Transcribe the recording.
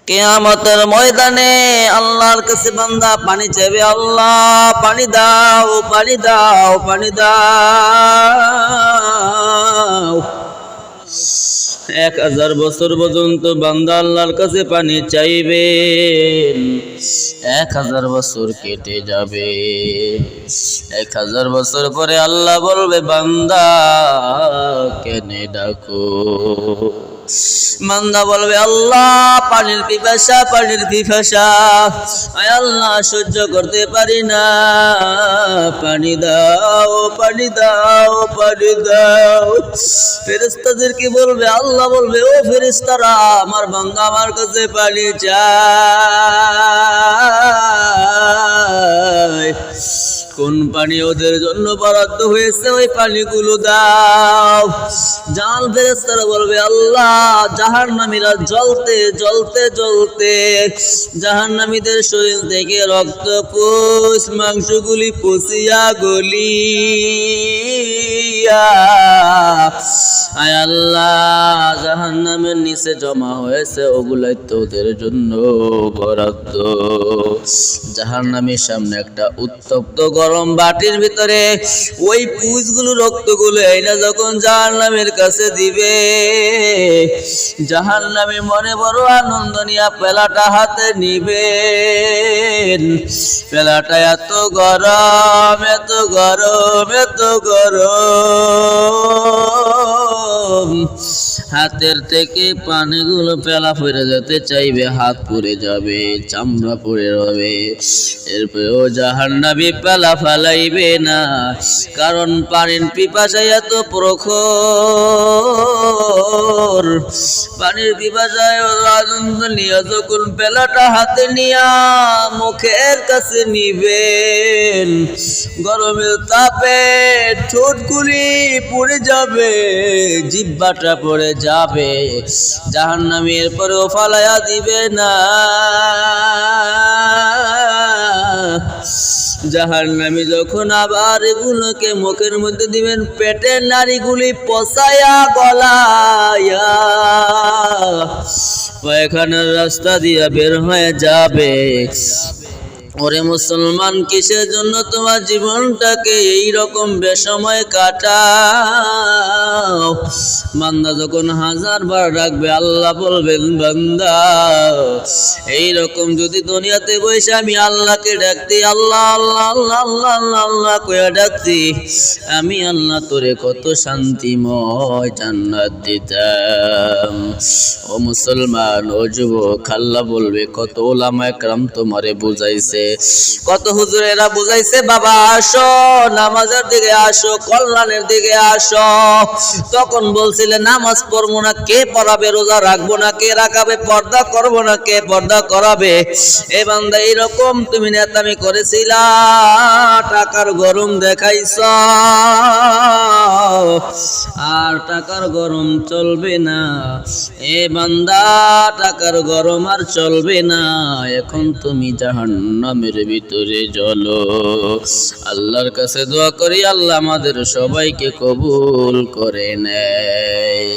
কিয়ামতের ময়দানে আল্লাহর কাছে বান্দা পানি চাইবে, আল্লাহ পানি দাও, পানি দাও, পানি দাও। 1000 বছর পর্যন্ত বান্দা আল্লাহর কাছে পানি চাইবেন। 1000 বছর কেটে যাবে। 1000 বছর পরে আল্লাহ বলবে, বান্দা কেনে ডাকো? বান্দা বলবে, আল্লাহ পানির পিপাসা, পানির পিপাসা, আয় আল্লাহ সহ্য করতে পারি না, পানি দাও, পানি দাও, পানি দাও। ফেরেশতাদেরকে বলবে, আল্লাহ বলবে, ও ফেরেশতারা, আমার বান্দা আমার কাছে পানি চায়, কোন পানি ওদের জন্য বরাদ্দ হয়েছে ওই পানিগুলো দাও। জাল ফেরেশতারা বলবে, আল্লাহ জাহান্নামীরা জ্বলতে জ্বলতে জ্বলতে জাহান্নামীদের শরীর থেকে রক্ত পুষ মাংসগুলি পচিয়া গলিয়া, আয় আল্লাহ জাহান্নামের নিচে জমা হয়েছে ওগুলাই তো ওদের জন্য বরাদ্দ। জাহান্নামের সামনে একটা উত্তপ্ত গরম বাটির ভিতরে ওই পুষগুলো রক্তগুলো এইটা যখন জাহান্নামের কাছে দিবে, জাহান্নামী মনে বড় আনন্দ নিয়া পেলাটা হাতে নিবেন। পেলাটা এত গরম, এত গরম, এত গরম, হাতের থেকে পানিগুলো পেলা পড়ে যেতে চাইবে, হাত পুড়ে যাবে, চামড়া পুড়ে যাবে। এরপরেও জাহান্নামী পেলা ফালাইবে না, কারণ পানির পিপাসায় এত প্রখর। পানির পিপাসায় আনন্দ নিয়ে যখন পেলাটা হাতে নিয়া মুখের কাছে নিবেন, গরমের তাপে ঠোঁটগুলি পুড়ে যাবে, জিহ্বাটা পড়ে যাবে। জাহান্নামী এরপরেও ফালাইয়া দিবে না। জাহান্নামী যখন আবার এগুলোকে মুখের মধ্যে দিবেন, পেটের নাড়িগুলি পচায়া গলায়া পায়খানার রাস্তা দিয়ে বের হয়ে যাবে। ওরে মুসলমান, কিসের জন্য তোমার জীবনটাকে এইরকম বেসময় কাটাও? বান্দা যখন 1000 বার ডাকবে, আল্লাহ বলবেন, বান্দা এইরকম যদি দুনিয়াতে বসে আমি আল্লাহকে ডাকতি, আল্লাহ আল্লাহ আল্লাহ আল্লাহ আল্লাহ আল্লাহ কইয়া ডাকতি, আমি আল্লাহ তোরে কত শান্তিময় জান্নাত দিতাম। ও মুসলমান, ও যুবক, আল্লাহ বলবে, কত ওলামায়ে কেরাম তোমারে বুঝাইছে, কত হুজুরেরা বুঝাইছে, বাবা আসো নামাজের দিকে আসো, কল্যাণের দিকে আসো। তখন বলছিলে নামাজ পড়বো না, কে পড়াবে? রোজা রাখবো না, কে রাখাবে? পর্দা করবো না, কে পর্দা করাবে? এ বান্দা এইরকম তুমি নেতামি করেছিলা, টাকার গরম দেখাইছ, আর টাকার গরম চলবে না। এ বান্দা টাকার গরম আর চলবে না, এখন তুমি জাহান্নামের ভিতরে জ্বলো। আল্লাহর কাছে দোয়া করি, আল্লাহ আমাদের সবাইকে কবুল করে নেয়।